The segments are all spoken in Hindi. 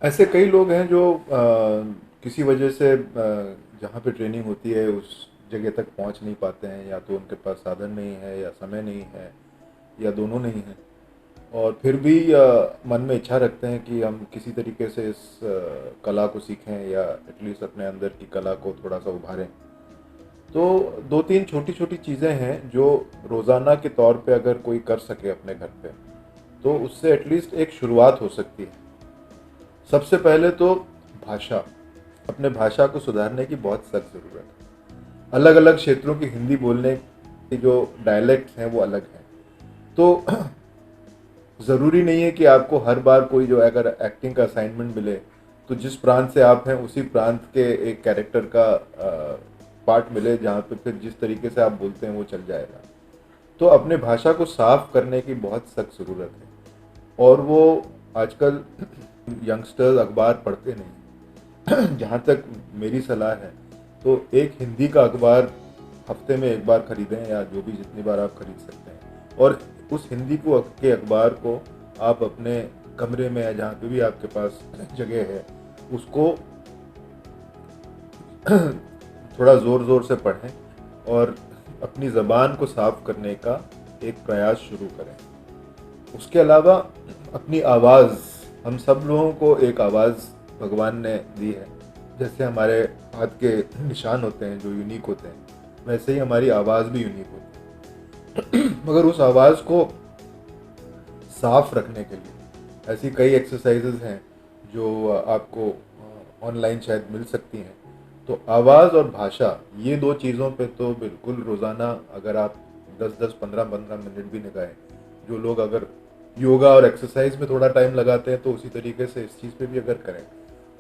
ऐसे कई लोग हैं जो किसी वजह से जहाँ पे ट्रेनिंग होती है उस जगह तक पहुँच नहीं पाते हैं, या तो उनके पास साधन नहीं है या समय नहीं है या दोनों नहीं है। और फिर भी मन में इच्छा रखते हैं कि हम किसी तरीके से इस कला को सीखें या एटलीस्ट अपने अंदर की कला को थोड़ा सा उभारें। तो दो तीन छोटी छोटी चीज़ें हैं जो रोज़ाना के तौर पे अगर कोई कर सके अपने घर पे, तो उससे एटलीस्ट एक शुरुआत हो सकती है। सबसे पहले तो भाषा, अपने भाषा को सुधारने की बहुत सख्त ज़रूरत है। अलग अलग क्षेत्रों की हिंदी बोलने की जो डायलेक्ट हैं वो अलग हैं। तो ज़रूरी नहीं है कि आपको हर बार कोई जो अगर एक्टिंग का असाइनमेंट मिले तो जिस प्रांत से आप हैं उसी प्रांत के एक कैरेक्टर का पार्ट मिले जहाँ पे फिर जिस तरीके से आप बोलते हैं वो चल जाएगा। तो अपने भाषा को साफ करने की बहुत सख्त ज़रूरत है। और वो आजकल यंगस्टर्स अखबार पढ़ते नहीं। जहाँ तक मेरी सलाह है तो एक हिंदी का अखबार हफ्ते में एक बार खरीदें, या जो भी जितनी बार आप खरीद सकते हैं। और उस हिंदी को के अखबार को आप अपने कमरे में या जहाँ पे भी आपके पास जगह है उसको थोड़ा ज़ोर ज़ोर से पढ़ें और अपनी ज़बान को साफ करने का एक प्रयास शुरू करें। उसके अलावा अपनी आवाज़, हम सब लोगों को एक आवाज़ भगवान ने दी है। जैसे हमारे हाथ के निशान होते हैं जो यूनिक होते हैं, वैसे ही हमारी आवाज़ भी यूनिक होती है। मगर उस आवाज़ को साफ रखने के लिए ऐसी कई एक्सरसाइजेज हैं जो आपको ऑनलाइन शायद मिल सकती हैं। तो आवाज़ और भाषा, ये दो चीज़ों पे तो बिल्कुल रोज़ाना अगर आप 10-10 15-15 मिनट भी लगाएं। जो लोग अगर योगा और एक्सरसाइज में थोड़ा टाइम लगाते हैं तो उसी तरीके से इस चीज़ पे भी अगर करें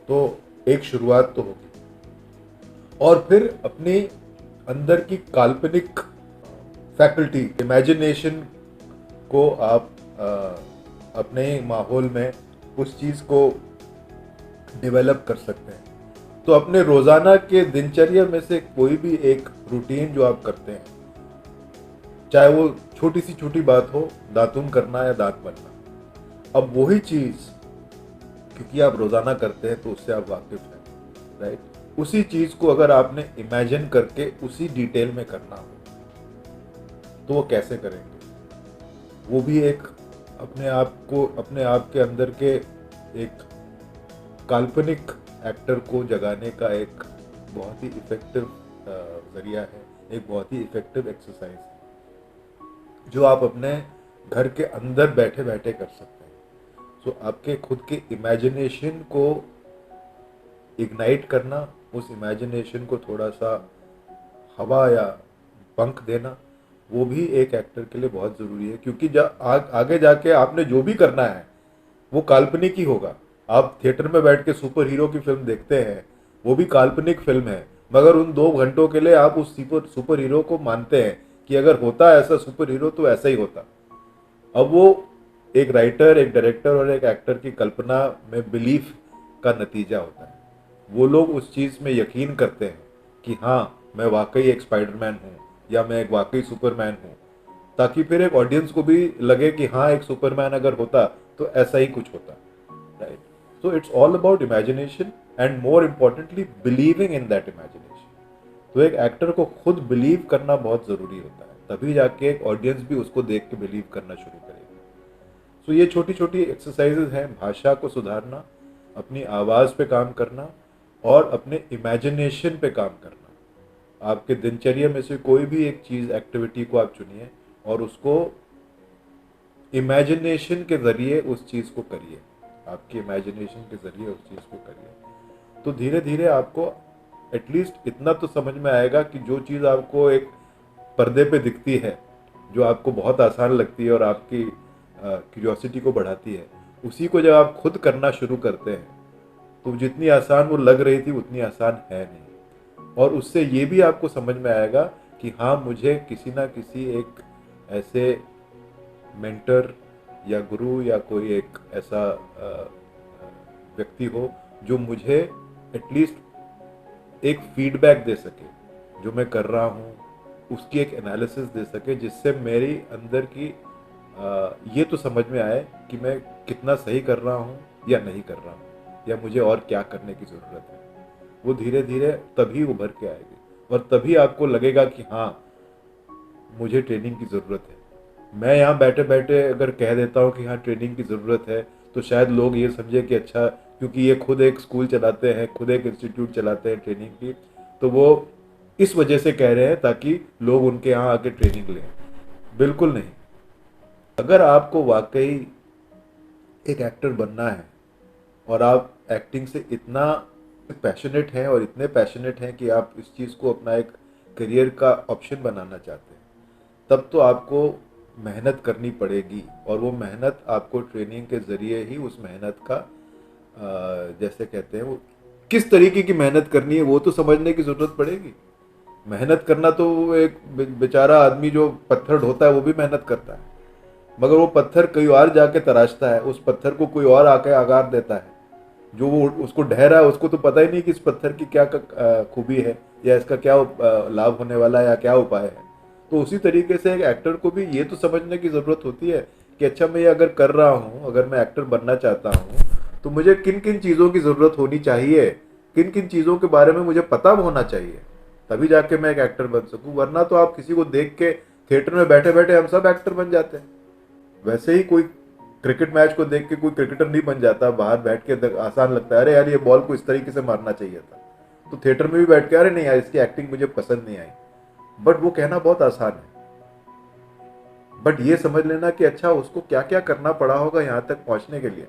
तो एक शुरुआत तो होगी। और फिर अपनी अंदर की काल्पनिक फैकल्टी, इमेजिनेशन को आप अपने माहौल में उस चीज़ को डेवलप कर सकते हैं। तो अपने रोज़ाना के दिनचर्या में से कोई भी एक रूटीन जो आप करते हैं, चाहे वो छोटी सी छोटी बात हो, दातुन करना या दांत बनना, अब वही चीज़ क्योंकि आप रोज़ाना करते हैं तो उससे आप वाकिफ हैं, राइट। उसी चीज़ को अगर आपने इमेजिन करके उसी डिटेल में करना हो तो वो कैसे करेंगे? वो भी एक अपने आप को, अपने आप के अंदर के एक काल्पनिक एक्टर को जगाने का एक बहुत ही इफ़ेक्टिव ज़रिया है, एक बहुत ही इफ़ेक्टिव एक्सरसाइज है जो आप अपने घर के अंदर बैठे बैठे कर सकते हैं। सो आपके खुद के इमेजिनेशन को इग्नाइट करना, उस इमेजिनेशन को थोड़ा सा हवा या पंख देना, वो भी एक एक्टर के लिए बहुत ज़रूरी है। क्योंकि आगे जाके आपने जो भी करना है वो काल्पनिक ही होगा। आप थिएटर में बैठ के सुपर हीरो की फिल्म देखते हैं, वो भी काल्पनिक फिल्म है, मगर उन 2 घंटों के लिए आप उस सुपर हीरो को मानते हैं कि अगर होता ऐसा सुपर हीरो तो ऐसा ही होता। अब वो एक राइटर, एक डायरेक्टर और एक एक्टर की कल्पना में बिलीफ का नतीजा होता है। वो लोग उस चीज़ में यकीन करते हैं कि हाँ, मैं वाकई एक स्पाइडरमैन हूँ या मैं एक वाकई सुपरमैन हूँ, ताकि फिर एक ऑडियंस को भी लगे कि हाँ, एक सुपरमैन अगर होता तो ऐसा ही कुछ होता, right. So it's all about imagination and more importantly believing in that imagination. तो एक एक्टर को खुद बिलीव करना बहुत ज़रूरी होता है, तभी जाके एक ऑडियंस भी उसको देख के बिलीव करना शुरू करेगी। सो ये छोटी छोटी एक्सरसाइजेज हैं, भाषा को सुधारना, अपनी आवाज़ पे काम करना और अपने इमेजिनेशन पे काम करना। आपके दिनचर्या में से कोई भी एक चीज़, एक्टिविटी को आप चुनिए और उसको इमेजिनेशन के ज़रिए उस चीज़ को करिए। आपकी इमेजिनेशन के ज़रिए उस चीज़ को करिए तो धीरे धीरे आपको एटलीस्ट इतना तो समझ में आएगा कि जो चीज़ आपको एक पर्दे पे दिखती है, जो आपको बहुत आसान लगती है और आपकी क्यूरियोसिटी को बढ़ाती है, उसी को जब आप खुद करना शुरू करते हैं तो जितनी आसान वो लग रही थी उतनी आसान है नहीं। और उससे ये भी आपको समझ में आएगा कि हाँ, मुझे किसी ना किसी एक ऐसे मेंटर या गुरु या कोई एक ऐसा व्यक्ति हो जो मुझे एटलीस्ट एक फीडबैक दे सके, जो मैं कर रहा हूँ उसकी एक एनालिसिस दे सके, जिससे मेरी अंदर की ये तो समझ में आए कि मैं कितना सही कर रहा हूँ या नहीं कर रहा हूँ। या मुझे और क्या करने की ज़रूरत है, वो धीरे धीरे तभी उभर के आएगी और तभी आपको लगेगा कि हाँ, मुझे ट्रेनिंग की ज़रूरत है। मैं यहाँ बैठे बैठे अगर कह देता हूँ कि हाँ ट्रेनिंग की ज़रूरत है, तो शायद लोग ये समझे कि अच्छा, क्योंकि ये खुद एक स्कूल चलाते हैं, खुद एक इंस्टीट्यूट चलाते हैं ट्रेनिंग की, तो वो इस वजह से कह रहे हैं ताकि लोग उनके यहाँ आके ट्रेनिंग लें। बिल्कुल नहीं। अगर आपको वाकई एक एक्टर बनना है और आप एक्टिंग से इतना पैशनेट हैं और इतने पैशनेट हैं कि आप इस चीज़ को अपना एक करियर का ऑप्शन बनाना चाहते हैं, तब तो आपको मेहनत करनी पड़ेगी और वो मेहनत आपको ट्रेनिंग के ज़रिए ही उस मेहनत का जैसे कहते हैं वो किस तरीके की मेहनत करनी है वो तो समझने की ज़रूरत पड़ेगी। मेहनत करना तो वो एक बेचारा आदमी जो पत्थर ढोता है वो भी मेहनत करता है, मगर वो पत्थर कोई और जाके तराशता है, उस पत्थर को कोई और आके आकार देता है। जो वो उसको ढह रहा है उसको तो पता ही नहीं कि इस पत्थर की क्या खूबी है या इसका क्या लाभ होने वाला है या क्या उपाय है। तो उसी तरीके से एक एक्टर को भी ये तो समझने की ज़रूरत होती है कि अच्छा, मैं ये अगर कर रहा हूँ, अगर मैं एक्टर बनना चाहता हूँ, तो मुझे किन किन चीज़ों की ज़रूरत होनी चाहिए, किन किन चीज़ों के बारे में मुझे पता होना चाहिए, तभी जाके मैं एक एक्टर बन सकूँ। वरना तो आप किसी को देख के थिएटर में बैठे बैठे हम सब एक्टर बन जाते हैं। वैसे ही कोई क्रिकेट मैच को देख के कोई क्रिकेटर नहीं बन जाता, बाहर बैठ के आसान लगता है, अरे यार ये बॉल को इस तरीके से मारना चाहिए था, तो थिएटर में भी बैठ के अरे नहीं यार इसकी एक्टिंग मुझे पसंद नहीं आई। बट वो कहना बहुत आसान है, बट ये समझ लेना कि अच्छा उसको क्या क्या करना पड़ा होगा यहाँ तक पहुंचने के लिए।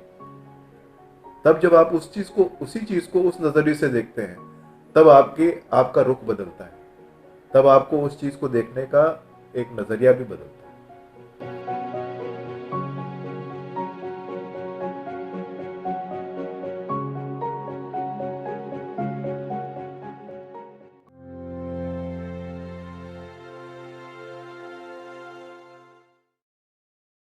तब जब आप उसी चीज को उस नजरिए से देखते हैं, तब आपका रुख बदलता है, तब आपको उस चीज को देखने का एक नजरिया भी बदलता है।